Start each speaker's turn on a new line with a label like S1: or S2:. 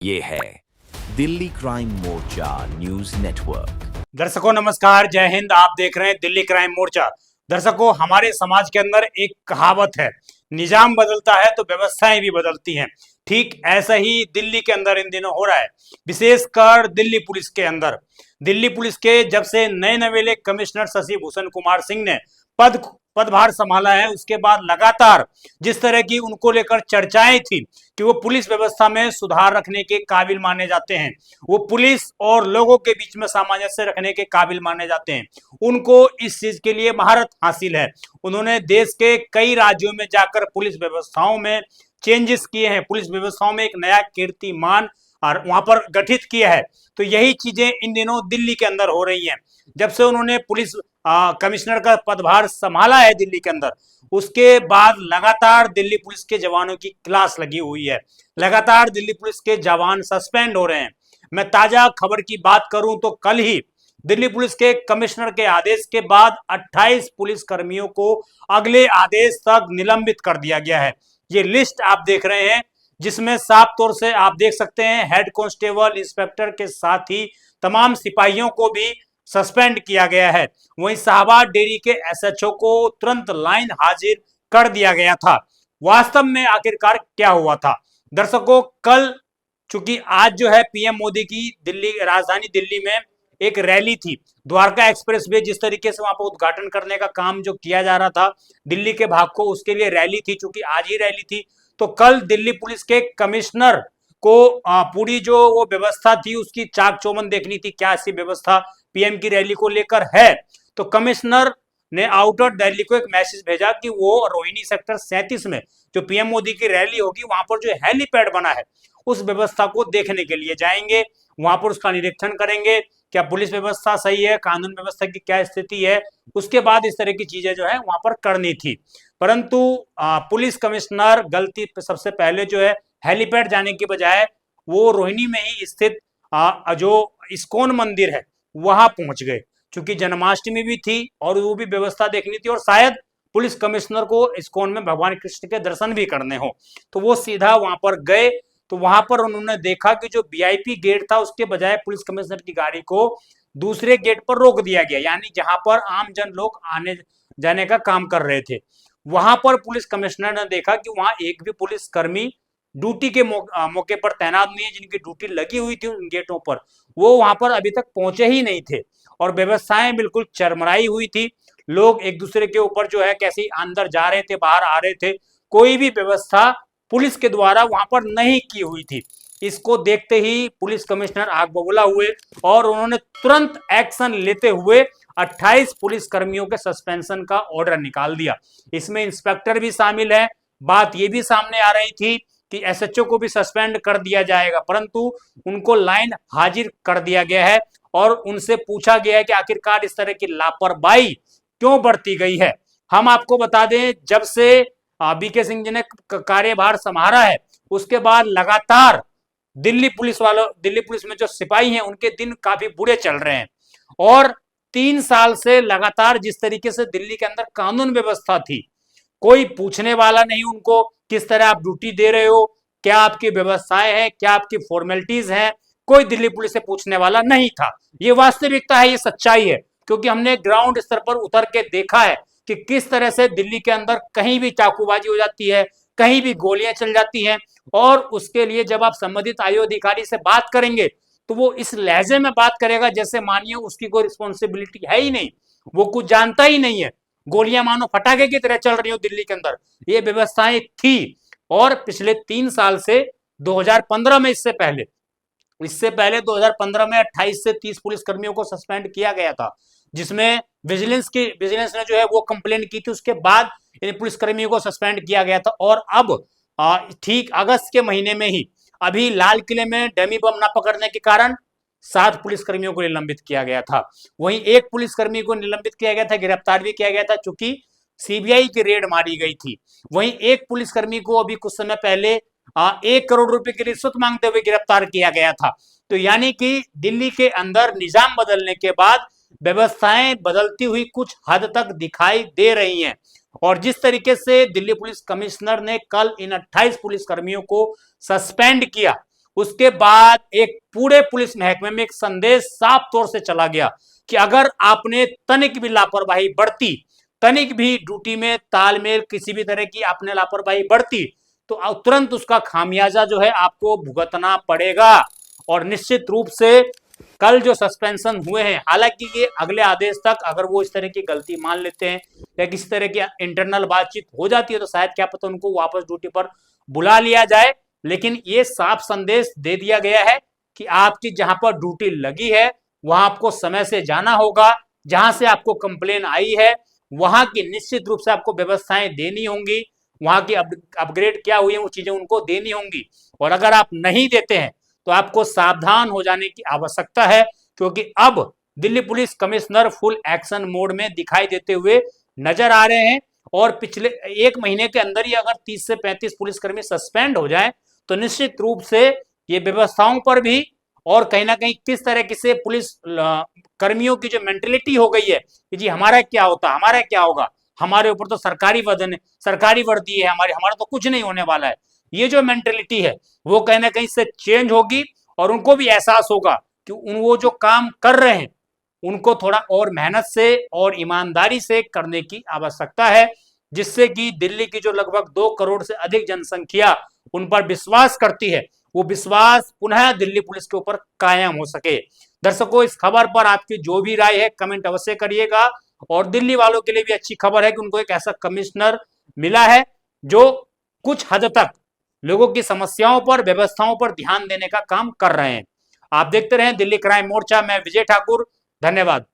S1: ये है दिल्ली क्राइम मोर्चा news network.
S2: दर्शकों नमस्कार, जय हिंद। आप देख रहे हैं दिल्ली क्राइम मोर्चा। दर्शकों, हमारे समाज के अंदर एक कहावत है, निजाम बदलता है तो व्यवस्थाएं भी बदलती हैं। ठीक ऐसा ही दिल्ली के अंदर इन दिनों हो रहा है, विशेषकर दिल्ली पुलिस के अंदर। दिल्ली पुलिस के जब से नए नवेले कमिश्नर शशि भूषण कुमार सिंह ने पदभार संभाला है, उसके बाद लगातार जिस तरह की उनको लेकर चर्चाएं थी कि वो पुलिस व्यवस्था में सुधार रखने के काबिल माने जाते हैं, वो पुलिस और लोगों के बीच में सामंजस्य रखने के काबिल माने जाते हैं, उनको इस चीज के लिए महारत हासिल है। उन्होंने देश के कई राज्यों में जाकर पुलिस व्यवस्थाओं में चेंजेस किए हैं, पुलिस व्यवस्थाओं में एक नया कीर्तिमान और वहां पर गठित किया है। तो यही चीजें इन दिनों दिल्ली के अंदर हो रही हैं। जब से उन्होंने पुलिस कमिश्नर का पदभार संभाला है दिल्ली के अंदर, उसके बाद लगातार दिल्ली पुलिस के जवानों की क्लास लगी हुई है, लगातार दिल्ली पुलिस के जवान सस्पेंड हो रहे हैं। मैं ताजा खबर की बात करूं तो कल ही दिल्ली पुलिस के कमिश्नर के आदेश के बाद 28 पुलिस कर्मियों को अगले आदेश तक निलंबित कर दिया गया है। ये लिस्ट आप देख रहे हैं, जिसमें साफ तौर से आप देख सकते हैं हेड कांस्टेबल, इंस्पेक्टर के साथ ही तमाम सिपाहियों को भी सस्पेंड किया गया है। वहीं शाहबाद डेयरी के एसएचओ को तुरंत लाइन हाजिर कर दिया गया था। वास्तव में आखिरकार क्या हुआ था? दर्शकों, कल चूंकि आज जो है पीएम मोदी की दिल्ली राजधानी दिल्ली में एक रैली थी, द्वारका एक्सप्रेस वे जिस तरीके से वहां पर उद्घाटन करने का काम जो किया जा रहा था दिल्ली के भाग को, उसके लिए रैली थी। चूंकि आज ही रैली थी, तो कल दिल्ली पुलिस के कमिश्नर को पूरी जो वो व्यवस्था थी उसकी चाक चौबंद देखनी थी, क्या ऐसी व्यवस्था पीएम की रैली को लेकर है। तो कमिश्नर ने आउटर दिल्ली को एक मैसेज भेजा कि वो रोहिणी सेक्टर 37 में जो पीएम मोदी की रैली होगी, वहां पर जो हेलीपैड बना है उस व्यवस्था को देखने के लिए जाएंगे, वहां पर उसका निरीक्षण करेंगे, क्या पुलिस व्यवस्था सही है, कानून व्यवस्था की क्या स्थिति है। उसके बाद इस तरह की चीजें जो है वहां पर करनी थी। परंतु पुलिस कमिश्नर गलती सबसे पहले जो है हेलीपैड जाने की बजाय वो रोहिणी में ही स्थित जो इस्कॉन मंदिर है वहां पहुंच गए। चूंकि जन्माष्टमी भी थी और वो भी व्यवस्था देखनी थी, और शायद पुलिस कमिश्नर को इस्कॉन में भगवान कृष्ण के दर्शन भी करने हो, तो वो सीधा वहां पर गए। तो वहां पर उन्होंने देखा कि जो वीआईपी गेट था उसके बजाय पुलिस कमिश्नर की गाड़ी को दूसरे गेट पर रोक दिया गया, यानी जहां पर आम जन लोग आने जाने का काम कर रहे थे। वहां पर पुलिस कमिश्नर ने देखा कि वहां एक भी पुलिस कर्मी ड्यूटी के मौके पर तैनात नहीं है, जिनकी ड्यूटी लगी हुई थी उन गेटों पर, वो वहां पर अभी तक पहुंचे ही नहीं थे। और व्यवस्थाएं बिल्कुल चरमराई हुई थी, लोग एक दूसरे के ऊपर जो है कैसे अंदर जा रहे थे, बाहर आ रहे थे, कोई भी व्यवस्था पुलिस के द्वारा वहां पर नहीं की हुई थी। इसको देखते ही पुलिस कमिश्नर आग बबूला हुए और उन्होंने तुरंत एक्शन लेते हुए 28 पुलिस कर्मियों के सस्पेंशन का ऑर्डर निकाल दिया। इसमें इंस्पेक्टर भी शामिल है। बात यह भी सामने आ रही थी कि एसएचओ को भी सस्पेंड कर दिया जाएगा, परंतु उनको लाइन हाजिर कर दिया गया है और उनसे पूछा गया है कि आखिरकार इस तरह की लापरवाही क्यों बरती गई है। हम आपको बता दें, जब से बीके सिंह जी ने कार्यभार संभाला है उसके बाद लगातार दिल्ली पुलिस में जो सिपाही हैं उनके दिन काफी बुरे चल रहे हैं। और 3 साल से लगातार जिस तरीके से दिल्ली के अंदर कानून व्यवस्था थी, कोई पूछने वाला नहीं उनको किस तरह आप ड्यूटी दे रहे हो, क्या आपकी व्यवस्थाएं हैं, क्या आपकी फॉर्मेलिटीज हैं, कोई दिल्ली पुलिस से पूछने वाला नहीं था। ये वास्तविकता है, ये सच्चाई है, क्योंकि हमने ग्राउंड स्तर पर उतर के देखा है कि किस तरह से दिल्ली के अंदर कहीं भी चाकूबाजी हो जाती है, कहीं भी गोलियां चल जाती हैं। और उसके लिए जब आप संबंधित आयु अधिकारी से बात करेंगे तो वो इस लहजे में बात करेगा जैसे मानिए उसकी कोई रिस्पॉन्सिबिलिटी है ही नहीं, वो कुछ जानता ही नहीं है, गोलियां मानो पटाखे की तरह चल रही हो दिल्ली के अंदर। ये व्यवस्थाएं थी। और पिछले 3 साल से 2015 में, इससे पहले 2015 में 28 से 30 पुलिस कर्मियों को सस्पेंड किया गया था, जिसमें विजिलेंस ने जो है वो कंप्लेन की थी, उसके बाद इन पुलिस कर्मियों को सस्पेंड किया गया था। और अब ठीक अगस्त के महीने में ही अभी लाल किले में डमी बम न पकड़ने के कारण 7 पुलिसकर्मियों को निलंबित किया गया था। वहीं एक पुलिसकर्मी को निलंबित किया गया था, गिरफ्तार भी किया गया था, चूंकि सीबीआई की रेड मारी गई थी। वहीं एक पुलिसकर्मी को अभी कुछ समय पहले 1 करोड़ रुपए की रिश्वत मांगते हुए गिरफ्तार किया गया था। तो यानी कि दिल्ली के अंदर निजाम बदलने के बाद व्यवस्थाएं बदलती हुई कुछ हद तक दिखाई दे रही हैं। और जिस तरीके से दिल्ली पुलिस कमिश्नर ने कल इन 28 पुलिस कर्मियों को सस्पेंड किया, उसके बाद एक पूरे पुलिस महकमे में एक संदेश साफ तौर से चला गया कि अगर आपने तनिक भी लापरवाही बरती, तनिक भी ड्यूटी में तालमेल, किसी भी तरह की आपने लापरवाही बरती, तो तुरंत उसका खामियाजा जो है आपको भुगतना पड़ेगा। और निश्चित रूप से कल जो सस्पेंशन हुए हैं, हालांकि ये अगले आदेश तक अगर वो इस तरह की गलती मान लेते हैं या किसी तरह की इंटरनल बातचीत हो जाती है तो शायद क्या पता उनको वापस ड्यूटी पर बुला लिया जाए, लेकिन ये साफ संदेश दे दिया गया है कि आपकी जहां पर ड्यूटी लगी है वहां आपको समय से जाना होगा, जहां से आपको कंप्लेन आई है वहां की निश्चित रूप से आपको व्यवस्थाएं देनी होंगी, वहां की अपग्रेड क्या हुई है वो चीजें उनको देनी होंगी। और अगर आप नहीं देते हैं तो आपको सावधान हो जाने की आवश्यकता है, क्योंकि अब Delhi police commissioner full action mode में दिखाई देते हुए नजर आ रहे हैं। और पिछले एक महीने के अंदर ही अगर 30 से 35 पुलिसकर्मी सस्पेंड हो जाए तो निश्चित रूप से ये व्यवस्थाओं पर भी और कहीं ना कहीं किस तरह से पुलिस कर्मियों की जो मेंटेलिटी हो गई है कि जी हमारा क्या होता, हमारा क्या होगा, हमारे ऊपर तो सरकारी वजन है, सरकारी वर्दी है, हमारा तो कुछ नहीं होने वाला है, ये जो मेंटेलिटी है वो कहीं ना कहीं से चेंज होगी। और उनको भी एहसास होगा कि वो जो काम कर रहे हैं उनको थोड़ा और मेहनत से और ईमानदारी से करने की आवश्यकता है, जिससे कि दिल्ली की जो लगभग 2 करोड़ से अधिक जनसंख्या उन पर विश्वास करती है, वो विश्वास पुनः दिल्ली पुलिस के ऊपर कायम हो सके। दर्शकों, इस खबर पर आपकी जो भी राय है कमेंट अवश्य करिएगा। और दिल्ली वालों के लिए भी अच्छी खबर है कि उनको एक ऐसा कमिश्नर मिला है जो कुछ हद तक लोगों की समस्याओं पर, व्यवस्थाओं पर ध्यान देने का काम कर रहे हैं। आप देखते रहें दिल्ली क्राइम मोर्चा। मैं विजय ठाकुर, धन्यवाद।